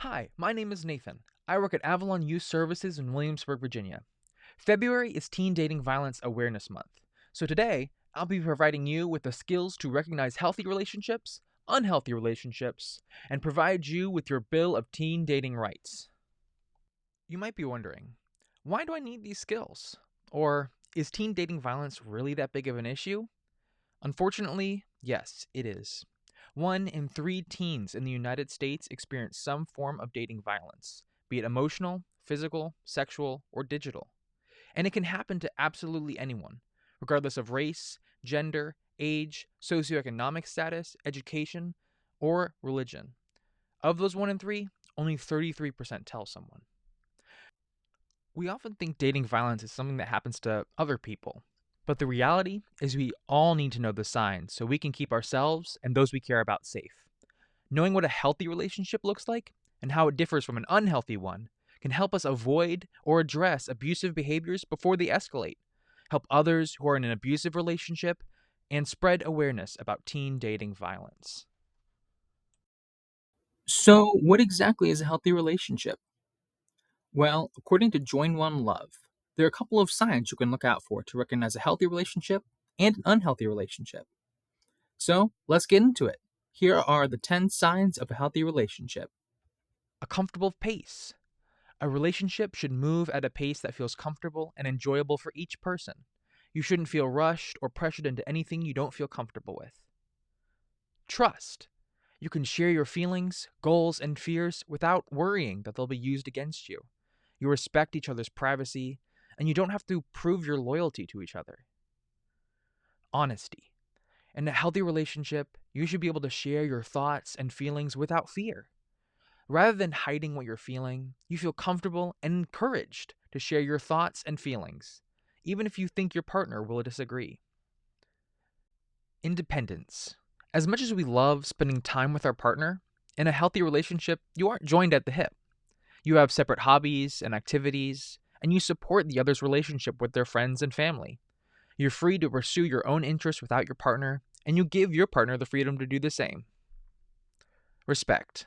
Hi, my name is Nathan. I work at Avalon Youth Services in Williamsburg, Virginia. February is Teen Dating Violence Awareness Month. So today, I'll be providing you with the skills to recognize healthy relationships, unhealthy relationships, and provide you with your bill of teen dating rights. You might be wondering, why do I need these skills? Or is teen dating violence really that big of an issue? Unfortunately, yes, it is. 1 in 3 teens in the United States experience some form of dating violence, be it emotional, physical, sexual, or digital. And it can happen to absolutely anyone, regardless of race, gender, age, socioeconomic status, education, or religion. Of those 1 in 3, only 33% tell someone. We often think dating violence is something that happens to other people. But the reality is, we all need to know the signs so we can keep ourselves and those we care about safe. Knowing what a healthy relationship looks like and how it differs from an unhealthy one can help us avoid or address abusive behaviors before they escalate, help others who are in an abusive relationship, and spread awareness about teen dating violence. So, what exactly is a healthy relationship? Well, according to Join One Love, there are a couple of signs you can look out for to recognize a healthy relationship and an unhealthy relationship. So, let's get into it. Here are the 10 signs of a healthy relationship. A comfortable pace. A relationship should move at a pace that feels comfortable and enjoyable for each person. You shouldn't feel rushed or pressured into anything you don't feel comfortable with. Trust. You can share your feelings, goals, and fears without worrying that they'll be used against you. You respect each other's privacy, and you don't have to prove your loyalty to each other. Honesty. In a healthy relationship, you should be able to share your thoughts and feelings without fear. Rather than hiding what you're feeling, you feel comfortable and encouraged to share your thoughts and feelings, even if you think your partner will disagree. Independence. As much as we love spending time with our partner, in a healthy relationship, you aren't joined at the hip. You have separate hobbies and activities, and you support the other's relationship with their friends and family. You're free to pursue your own interests without your partner, and you give your partner the freedom to do the same. Respect.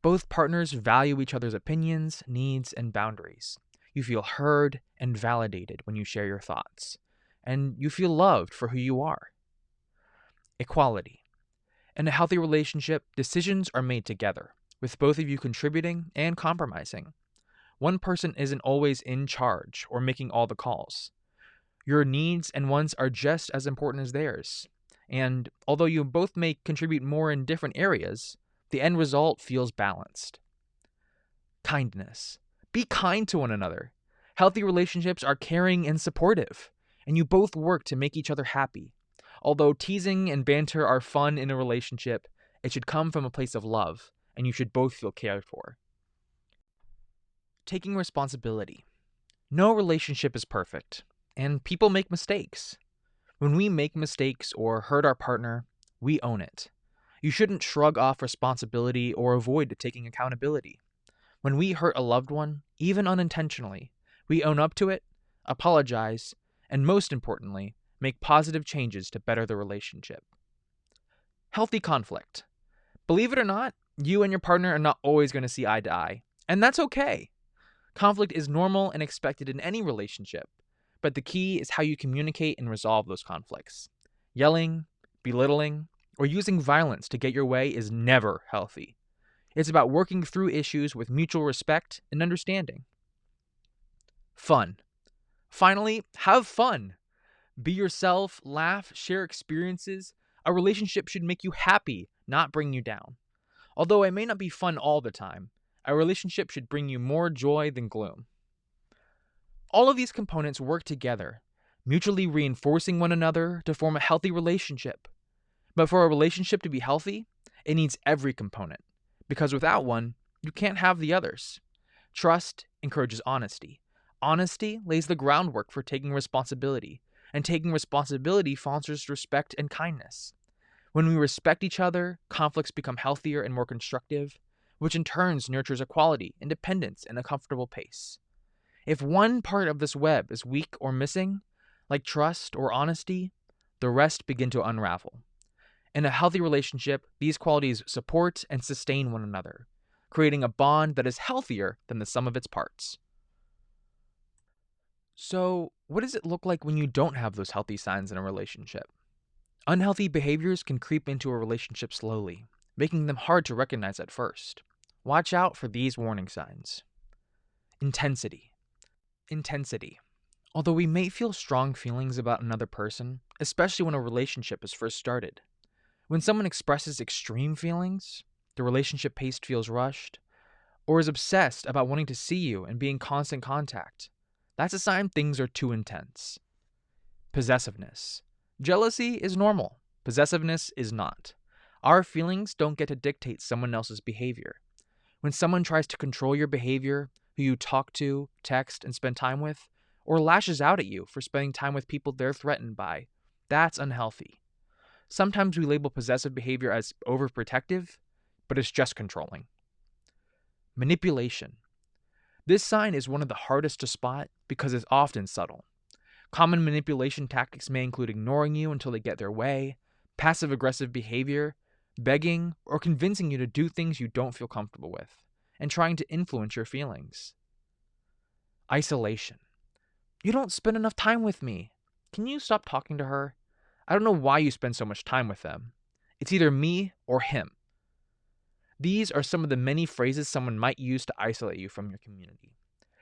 Both partners value each other's opinions, needs, and boundaries. You feel heard and validated when you share your thoughts, and you feel loved for who you are. Equality. In a healthy relationship, decisions are made together, with both of you contributing and compromising. One person isn't always in charge or making all the calls. Your needs and wants are just as important as theirs. And although you both may contribute more in different areas, the end result feels balanced. Kindness. Be kind to one another. Healthy relationships are caring and supportive, and you both work to make each other happy. Although teasing and banter are fun in a relationship, it should come from a place of love, and you should both feel cared for. Taking responsibility. No relationship is perfect, and people make mistakes. When we make mistakes or hurt our partner, we own it. You shouldn't shrug off responsibility or avoid taking accountability. When we hurt a loved one, even unintentionally, we own up to it, apologize, and most importantly, make positive changes to better the relationship. Healthy conflict. Believe it or not, you and your partner are not always going to see eye to eye, and that's okay. Conflict is normal and expected in any relationship, but the key is how you communicate and resolve those conflicts. Yelling, belittling, or using violence to get your way is never healthy. It's about working through issues with mutual respect and understanding. Fun. Finally, have fun. Be yourself, laugh, share experiences. A relationship should make you happy, not bring you down. Although it may not be fun all the time, a relationship should bring you more joy than gloom. All of these components work together, mutually reinforcing one another to form a healthy relationship. But for a relationship to be healthy, it needs every component, because without one, you can't have the others. Trust encourages honesty. Honesty lays the groundwork for taking responsibility, and taking responsibility fosters respect and kindness. When we respect each other, conflicts become healthier and more constructive, which in turn nurtures equality, independence, and a comfortable pace. If one part of this web is weak or missing, like trust or honesty, the rest begin to unravel. In a healthy relationship, these qualities support and sustain one another, creating a bond that is healthier than the sum of its parts. So, what does it look like when you don't have those healthy signs in a relationship? Unhealthy behaviors can creep into a relationship slowly, making them hard to recognize at first. Watch out for these warning signs. Intensity. Intensity. Although we may feel strong feelings about another person, especially when a relationship is first started, when someone expresses extreme feelings, the relationship pace feels rushed, or is obsessed about wanting to see you and be in constant contact, that's a sign things are too intense. Possessiveness. Jealousy is normal. Possessiveness is not. Our feelings don't get to dictate someone else's behavior. When someone tries to control your behavior, who you talk to, text, and spend time with, or lashes out at you for spending time with people they're threatened by, that's unhealthy. Sometimes we label possessive behavior as overprotective, but it's just controlling. Manipulation. This sign is one of the hardest to spot because it's often subtle. Common manipulation tactics may include ignoring you until they get their way, passive-aggressive behavior, begging, or convincing you to do things you don't feel comfortable with, and trying to influence your feelings. Isolation. You don't spend enough time with me. Can you stop talking to her? I don't know why you spend so much time with them. It's either me or him. These are some of the many phrases someone might use to isolate you from your community.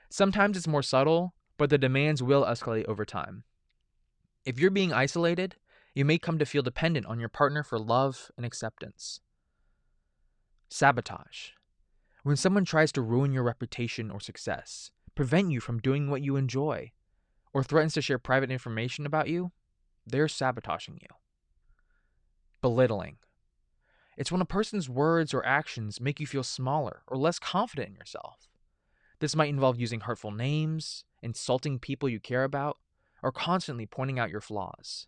Sometimes it's more subtle, but the demands will escalate over time. If you're being isolated, you may come to feel dependent on your partner for love and acceptance. Sabotage. When someone tries to ruin your reputation or success, prevent you from doing what you enjoy, or threatens to share private information about you, they're sabotaging you. Belittling. It's when a person's words or actions make you feel smaller or less confident in yourself. This might involve using hurtful names, insulting people you care about, or constantly pointing out your flaws.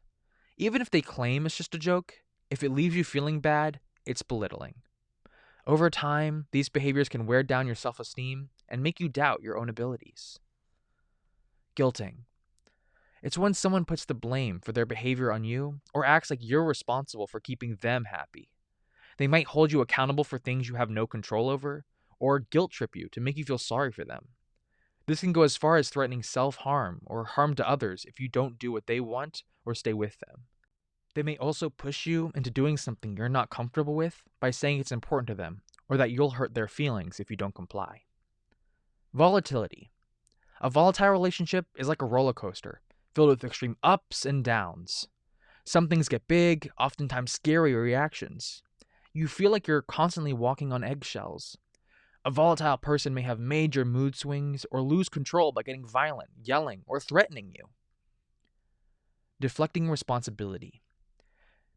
Even if they claim it's just a joke, if it leaves you feeling bad, it's belittling. Over time, these behaviors can wear down your self-esteem and make you doubt your own abilities. Guilting. It's when someone puts the blame for their behavior on you or acts like you're responsible for keeping them happy. They might hold you accountable for things you have no control over, or guilt trip you to make you feel sorry for them. This can go as far as threatening self-harm or harm to others if you don't do what they want or stay with them. They may also push you into doing something you're not comfortable with by saying it's important to them, or that you'll hurt their feelings if you don't comply. Volatility. A volatile relationship is like a roller coaster, filled with extreme ups and downs. Some things get big, oftentimes scary reactions. You feel like you're constantly walking on eggshells. A volatile person may have major mood swings or lose control by getting violent, yelling, or threatening you. Deflecting responsibility.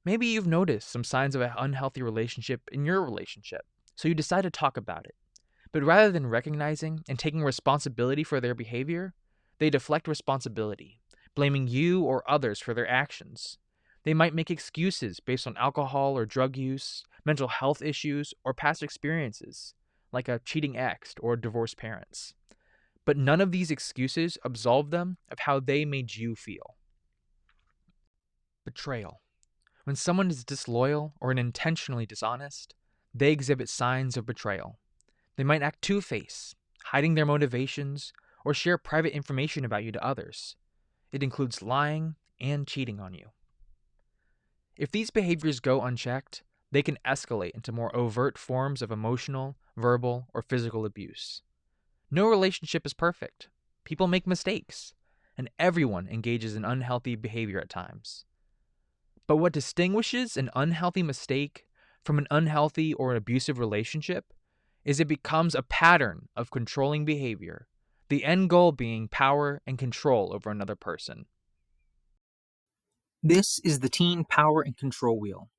Maybe you've noticed some signs of an unhealthy relationship in your relationship, so you decide to talk about it. But rather than recognizing and taking responsibility for their behavior, they deflect responsibility, blaming you or others for their actions. They might make excuses based on alcohol or drug use, mental health issues, or past experiences, like a cheating ex or divorced parents. But none of these excuses absolve them of how they made you feel. Betrayal. When someone is disloyal or unintentionally dishonest, they exhibit signs of betrayal. They might act two-faced, hiding their motivations, or share private information about you to others. It includes lying and cheating on you. If these behaviors go unchecked, they can escalate into more overt forms of emotional, verbal, or physical abuse. No relationship is perfect. People make mistakes, and everyone engages in unhealthy behavior at times. But what distinguishes an unhealthy mistake from an unhealthy or abusive relationship is it becomes a pattern of controlling behavior, the end goal being power and control over another person. This is the teen power and control wheel.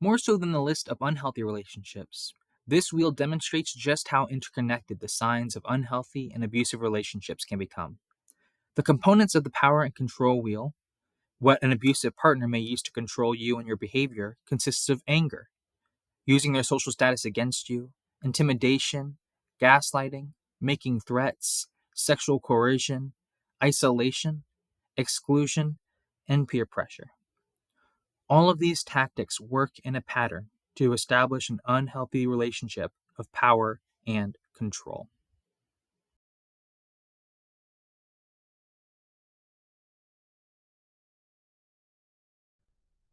More so than the list of unhealthy relationships, this wheel demonstrates just how interconnected the signs of unhealthy and abusive relationships can become. The components of the power and control wheel, what an abusive partner may use to control you and your behavior, consists of anger, using their social status against you, intimidation, gaslighting, making threats, sexual coercion, isolation, exclusion, and peer pressure. All of these tactics work in a pattern to establish an unhealthy relationship of power and control.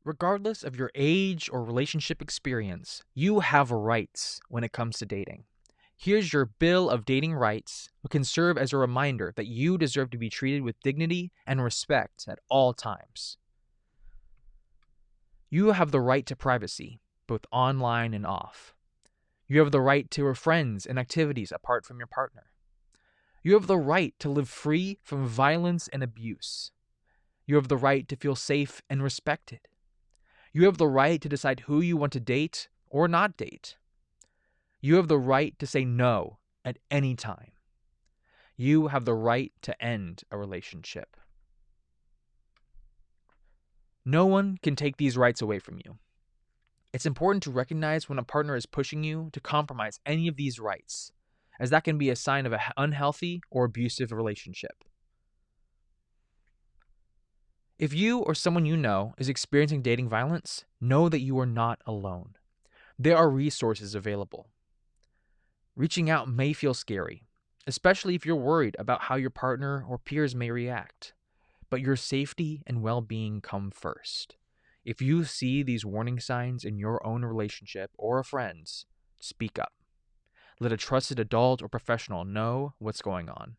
Regardless of your age or relationship experience, you have rights when it comes to dating. Here's your Bill of Dating Rights, which can serve as a reminder that you deserve to be treated with dignity and respect at all times. You have the right to privacy, both online and off. You have the right to your friends and activities apart from your partner. You have the right to live free from violence and abuse. You have the right to feel safe and respected. You have the right to decide who you want to date or not date. You have the right to say no at any time. You have the right to end a relationship. No one can take these rights away from you. It's important to recognize when a partner is pushing you to compromise any of these rights, as that can be a sign of an unhealthy or abusive relationship. If you or someone you know is experiencing dating violence, know that you are not alone. There are resources available. Reaching out may feel scary, especially if you're worried about how your partner or peers may react, but your safety and well-being come first. If you see these warning signs in your own relationship or a friend's, speak up. Let a trusted adult or professional know what's going on.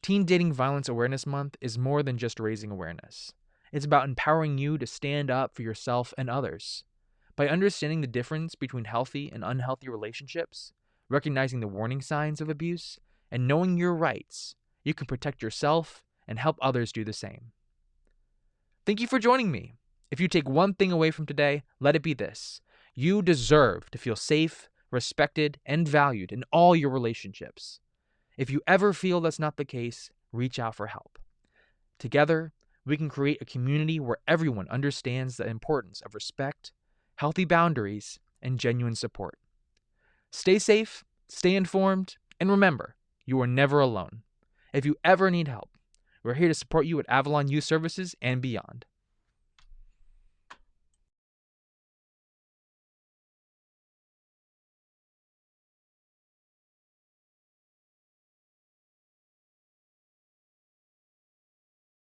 Teen Dating Violence Awareness Month is more than just raising awareness. It's about empowering you to stand up for yourself and others. By understanding the difference between healthy and unhealthy relationships, recognizing the warning signs of abuse, and knowing your rights, you can protect yourself and help others do the same. Thank you for joining me. If you take one thing away from today, let it be this: you deserve to feel safe, respected, and valued in all your relationships. If you ever feel that's not the case, reach out for help. Together, we can create a community where everyone understands the importance of respect, healthy boundaries, and genuine support. Stay safe, stay informed, and remember, you are never alone. If you ever need help, we're here to support you at Avalon Youth Services and beyond.